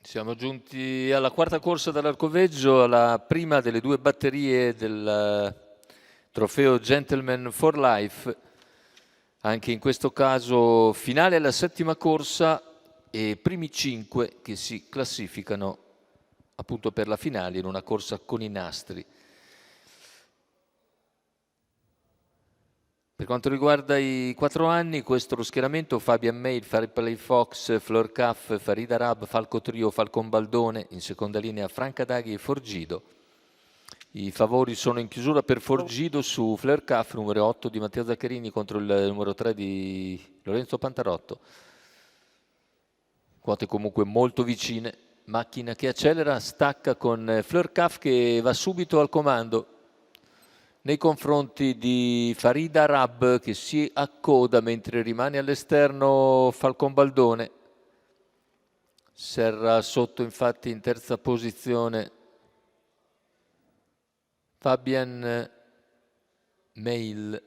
Siamo giunti alla quarta corsa dall'Arcoveggio, alla prima delle due batterie del trofeo Gentleman for Life. Anche in questo caso finale alla settima corsa e primi 5 che si classificano appunto per la finale in una corsa con i nastri. Per quanto riguarda i 4 anni, questo è lo schieramento: Fabian Mail, Fair Play Fox, Fleur Caff, Farid Arab, Falco Trio, Falcon Baldone, in seconda linea Franca Daghi e Forgido. I favori sono in chiusura per Forgido su Fleur Caff, numero 8 di Matteo Zaccherini contro il numero 3 di Lorenzo Pantarotto. Quote comunque molto vicine. Macchina che accelera, stacca con Fleur Caff che va subito al comando nei confronti di Farid Arab, che si accoda mentre rimane all'esterno Falcon Baldone. Serra sotto infatti in terza posizione Fabian Mail.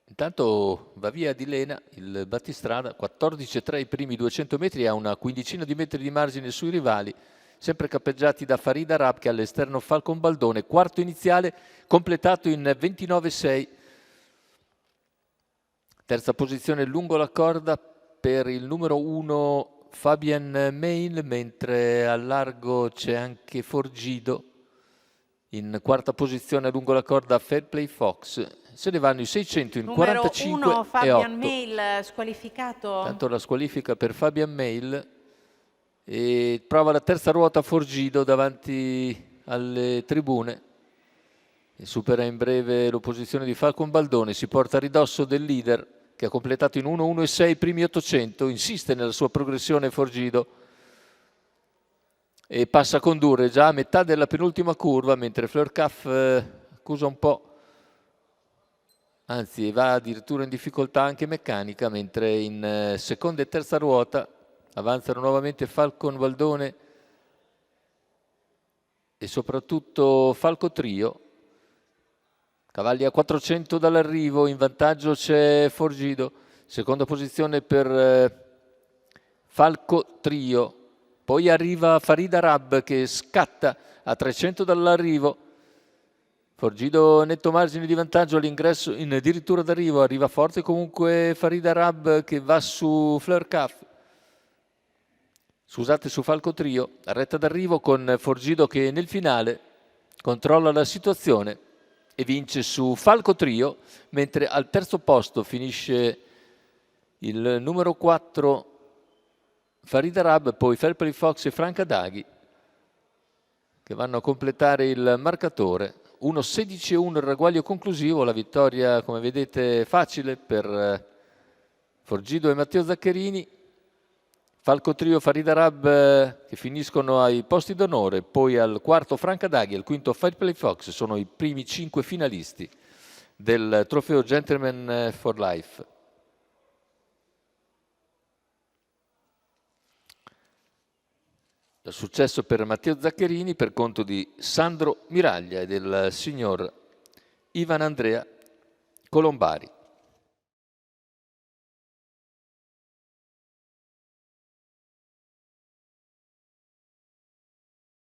Intanto va via di Lena il battistrada, 14,3 i primi 200 metri, ha una quindicina di metri di margine sui rivali, sempre cappeggiati da Farid Arab che all'esterno Falcon Baldone. Quarto iniziale completato in 29,6. Terza posizione lungo la corda per il numero 1 Fabian Mail, mentre a largo c'è anche Forgido. In quarta posizione lungo la corda Fair Play Fox. Se ne vanno i 600 in numero 45 1 Fabian e 8. Mail squalificato. Tanto la squalifica per Fabian Mail e prova la terza ruota Forgido davanti alle tribune e supera in breve l'opposizione di Falcon Baldone, si porta a ridosso del leader che ha completato in 1,1,6 i primi 800, insiste nella sua progressione Forgido e passa a condurre già a metà della penultima curva, mentre Fleur Caff accusa un po', anzi va addirittura in difficoltà anche meccanica, mentre in seconda e terza ruota avanzano nuovamente Falcon Baldone e soprattutto Falco Trio. Cavalli a 400 dall'arrivo, in vantaggio c'è Forgido, seconda posizione per Falco Trio. Poi arriva Farid Arab che scatta a 300 dall'arrivo. Forgido netto margine di vantaggio all'ingresso, in addirittura d'arrivo, arriva forte comunque Farid Arab che va su Fleur Caff. Scusate, su Falco Trio, a retta d'arrivo con Forgido che nel finale controlla la situazione e vince su Falco Trio, mentre al terzo posto finisce il numero 4 Farid Arab, poi Fair Play Fox e Franca Daghi che vanno a completare il marcatore. 1,16,1 il ragguaglio conclusivo, la vittoria come vedete facile per Forgido e Matteo Zaccherini. Falco Trio, Farid Arab che finiscono ai posti d'onore, poi al quarto Franca Daghi e al quinto Fair Play Fox sono i primi 5 finalisti del trofeo Gentleman for Life. Il successo per Matteo Zaccherini per conto di Sandro Miraglia e del signor Ivan Andrea Colombari.